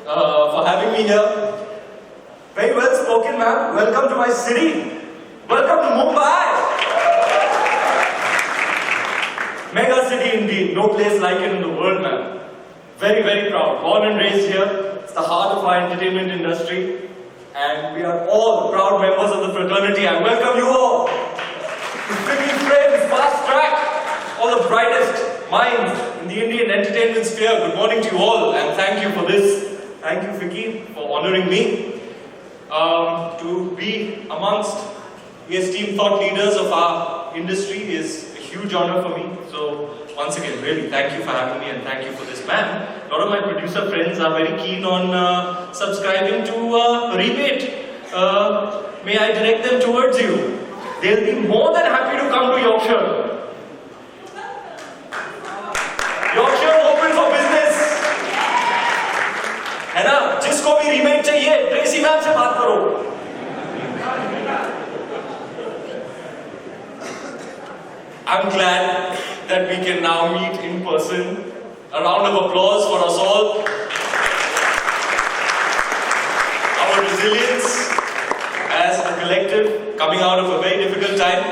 for having me here. Very well spoken, ma'am. Welcome to my city. Welcome to Mumbai. Mega city indeed. No place like it in the world, ma'am. Very, very proud. Born and raised here. It's the heart of our entertainment industry. And we are all proud members of the fraternity. I welcome you all. FICCI Frames, fast track. All the brightest minds in the Indian entertainment sphere. Good morning to you all, and thank you for this. Thank you, FICCI, for honoring me. To be amongst the esteemed thought leaders of our industry is a huge honor for me. So, once again, really, thank you for having me and thank you for this. Man, a lot of my producer friends are very keen on subscribing to Rebate. May I direct them towards you? They'll be more than happy to come to Yorkshire. Yorkshire open for business. है ना? जिसको भी रीमेट चाहिए, Tracy ma'am से बात करो. I'm glad that we can now meet in person. A round of applause for us all. Our resilience as a collective coming out of a very difficult time.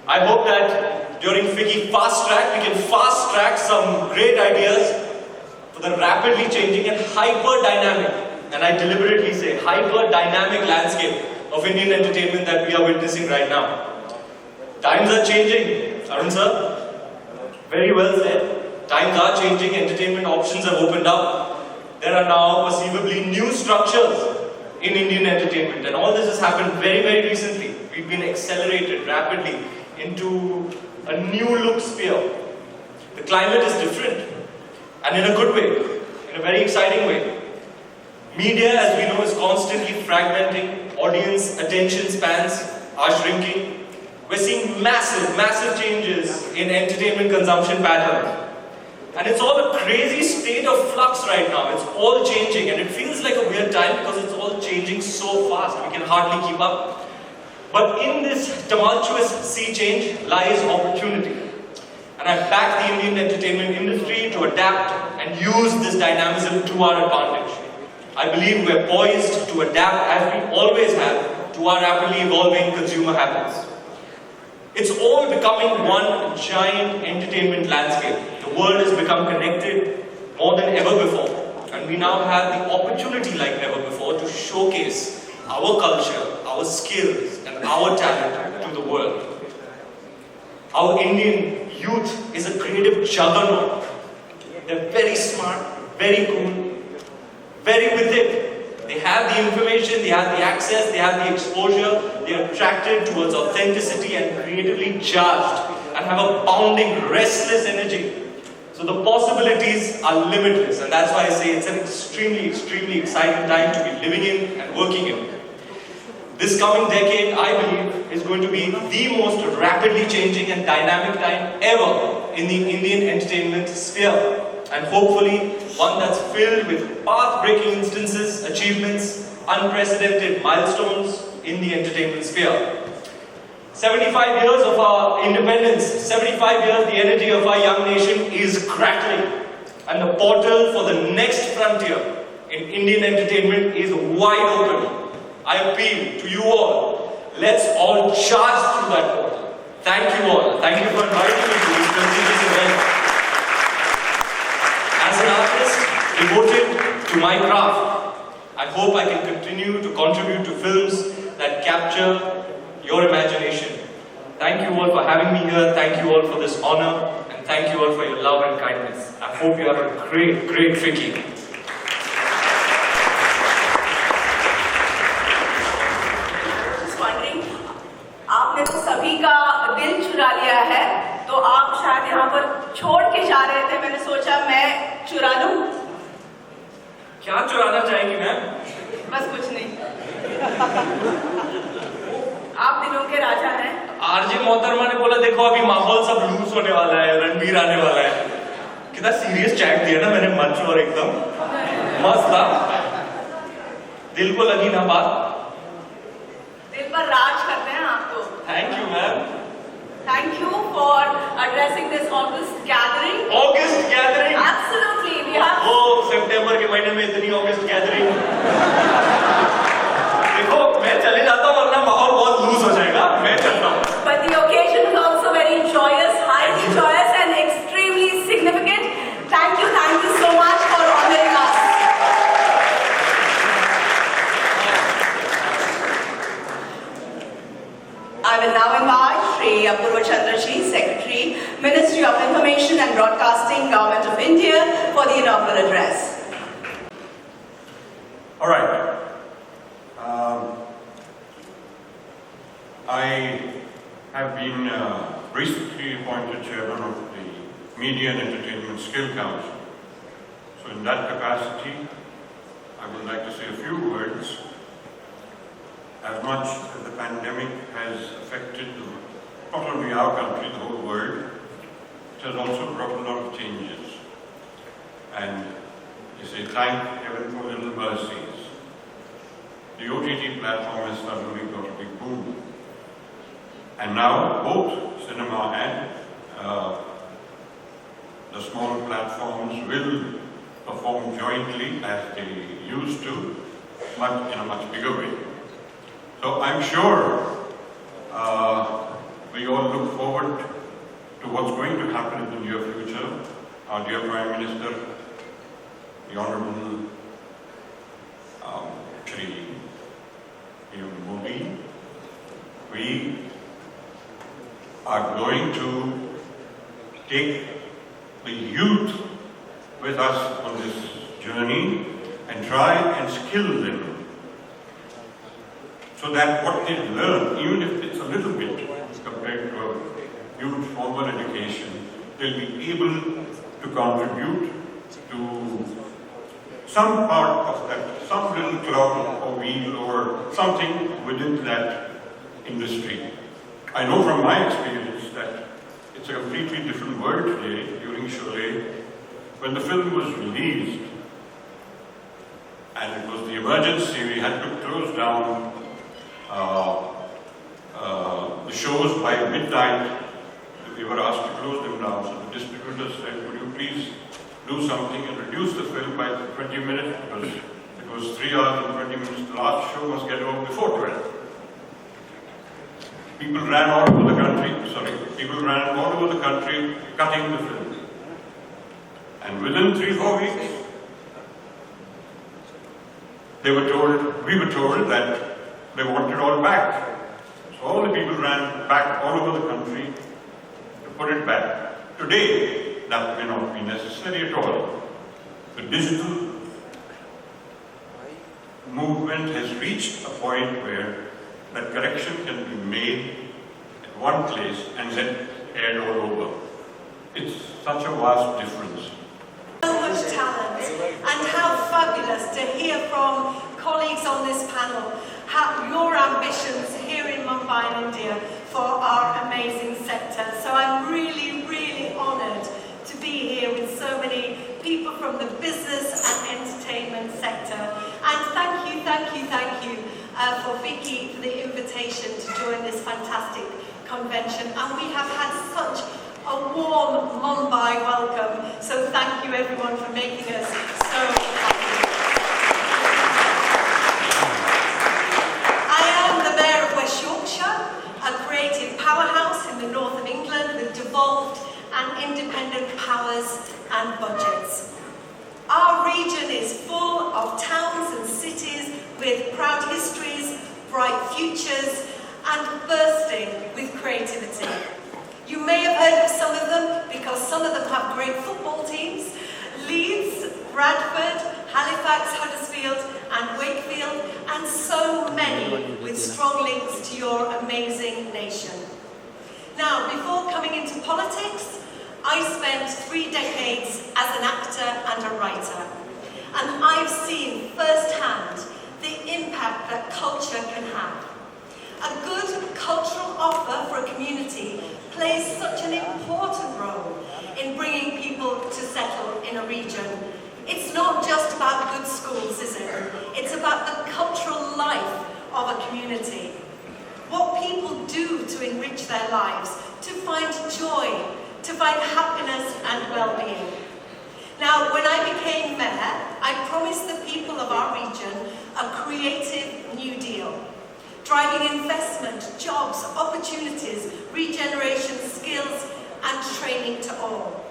I hope that during FICCI Fast Track, we can fast track some great ideas for the rapidly changing and hyper-dynamic, and I deliberately say hyper-dynamic landscape of Indian entertainment that we are witnessing right now. Times are changing, Arun sir. Very well said. Times are changing, entertainment options have opened up. There are now perceivably new structures in Indian entertainment, and all this has happened very, very recently. We've been accelerated rapidly into a new look sphere. The climate is different, and in a good way, in a very exciting way. Media, as we know, is constantly fragmenting. Audience attention spans are shrinking. We're seeing massive changes in entertainment consumption patterns. And it's all a crazy state of flux right now. It's all changing, and it feels like a weird time because it's all changing so fast. We can hardly keep up. But in this tumultuous sea change lies opportunity. And I back the Indian entertainment industry to adapt and use this dynamism to our advantage. I believe we're poised to adapt, as we always have, to our rapidly evolving consumer habits. It's all becoming one giant entertainment landscape. The world has become connected more than ever before, and we now have the opportunity like never before to showcase our culture, our skills, and our talent to the world. Our Indian youth is a creative juggernaut. They're very smart, very cool, very with it. They have the information, they have the access, they have the exposure, they are attracted towards authenticity and creatively charged and have a bounding, restless energy. So the possibilities are limitless, and that's why I say it's an extremely exciting time to be living in and working in. This coming decade, I believe, is going to be the most rapidly changing and dynamic time ever in the Indian entertainment sphere. And hopefully one that's filled with path-breaking instances, achievements, unprecedented milestones in the entertainment sphere. 75 years of our independence, 75 years the energy of our young nation is crackling. And the portal for the next frontier in Indian entertainment is wide open. I appeal to you all, let's all charge through that portal. Thank you all. Thank you for inviting me to this prestigious event. As an artist devoted to my craft, I hope I can continue to contribute to films that capture your imagination. Thank you all for having me here. Thank you all for this honor. And thank you all for your love and kindness. I hope you have a great FICCI. Just wondering, आपने तो सभी का दिल चुरा लिया है, तो आप शायद यहाँ पर छोड़ के जा रहे थे. मैंने सोचा मैं चुरा लूं. क्या चुराना चाहेंगी मैम? बस कुछ नहीं. आप दिलों के राजा हैं. आरजे मोहतरमा ने बोला देखो अभी माहौल सब लूज होने वाला है, रणवीर आने वाला है. कितना सीरियस चैट दिया ना मैंने मंच और एकदम मस्त था. दिल को लगी ना बात. दिल पर राज करते हैं आप तो. Thank you ma'am. Thank you for addressing this August gathering. August gathering? Absolutely, we have. वो सितंबर के महीने में इतनी ऑगस्ट gathering. देखो मैं चले जाता हूँ वरना माहौल बहुत लूज हो जाएगा. मैं चलता हूँ. But the occasion is also very joyous, highly joyous and extremely significant. Thank you so much for honoring us. I will now invite Shri Apurva Chandraji, Secretary, Ministry of Information and Broadcasting, Government of India, for the inaugural address. All right. I have been recently appointed chairman of the Media and Entertainment Skill Council. So in that capacity, I would like to say a few words. As much as the pandemic has affected not only our country, the whole world, it has also brought a lot of changes. And you say, thank heaven for little mercies. The OTT platform has suddenly got a big boom. And now both cinema and the small platforms will perform jointly as they used to, but in a much bigger way. So I'm sure we all look forward to what's going to happen in the near future. Our dear Prime Minister, the Honorable Shri Modi, we are going to take the youth with us on this journey and try and skill them so that what they learn, even if it's a little bit compared to a huge formal education, they'll be able to contribute to some part of that, some little clog or wheel or something within that industry. I know from my experience that it's a completely different world today during Sholay. When the film was released and it was the emergency, we had to close down the shows by midnight. We were asked to close them down. So the distributor said, would you please do something and reduce the film by 20 minutes because it was 3 hours and 20 minutes. The last show must get over before 12. People ran all over the country, cutting the film. And within 3-4 weeks, we were told that they want it all back. So all the people ran back all over the country to put it back. Today, that may not be necessary at all. The digital movement has reached a point where that correction can be made at one place and then aired all over. It's such a vast difference. So much talent, and how fabulous to hear from colleagues on this panel how your ambitions here in Mumbai, India, for our amazing sector. So I'm really, really honoured to be here with so many people from the business and entertainment sector. And thank you for FICCI for the invitation to join this fantastic convention. And we have had such a warm Mumbai welcome. So thank you everyone for making us so happy. I am the Mayor of West Yorkshire, a creative powerhouse in the north of England with devolved and independent powers and budgets. Our region is full of towns and cities with proud histories, bright futures, and bursting with creativity. You may have heard of some of them because some of them have great football teams. Leeds, Bradford, Halifax, Huddersfield, and Wakefield, and so many with strong links to your amazing nation. Now, before coming into politics, I spent 3 decades as an actor and a writer, and I've seen firsthand the impact that culture can have. A good cultural offer for a community plays such an important role in bringing people to settle in a region. It's not just about good schools, is it? It's about the cultural life of a community. What people do to enrich their lives, to find joy, to find happiness and well-being. Now, when I became mayor, I promised the people of our region a creative New Deal, driving investment, jobs, opportunities, regeneration, skills and training to all.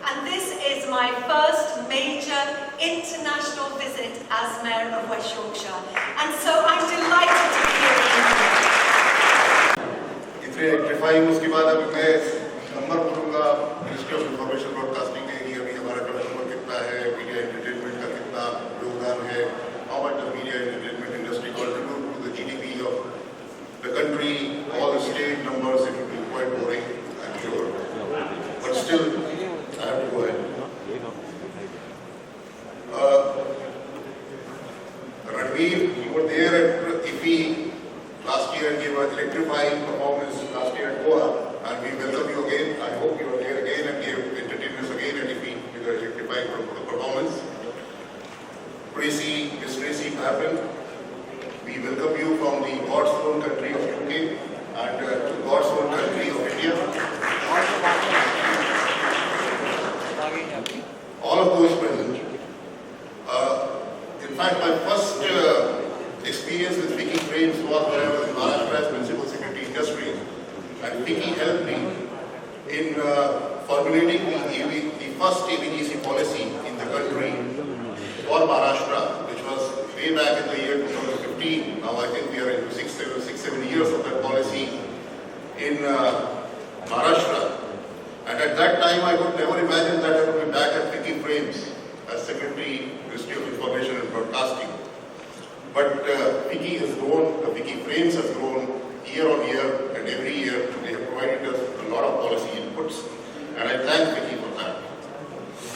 And this is my first major international visit as Mayor of West Yorkshire. And so I'm delighted to be here in India. इतने electrifying उसके बाद अभी मैं number बोलूँगा ministry of information broadcasting के लिए अभी हमारा टर्नओवर कितना है, मीडिया एंटरटेनमेंट का कितना योगदान है, how much the media entertainment industry contribute to the GDP of the country, all the state numbers, it will be quite boring, I'm sure. But still, I have to go ahead. Ranveer, you were there at FICCI last year and gave an electrifying performance last year at Goa, and we welcome you again. I hope you are there again and gave entertainment again at FICCI with your electrifying performance. Miss Tracy Pappen, we welcome you from the God's own country of UK and to God's own country of India. All of those present. In fact, my first experience with FICCI Frames was when I was in Maharashtra as Principal Secretary Industry, and FICCI helped me in formulating the first ABGC policy in the country for Maharashtra, which was way back in the year 2015. Now I think we are into 6-7 years of that policy in Maharashtra. And at that time, I could never imagine that I would be back at FICCI Frames as Secretary, Ministry of Information and Broadcasting. But FICCI has grown, FICCI Frames has grown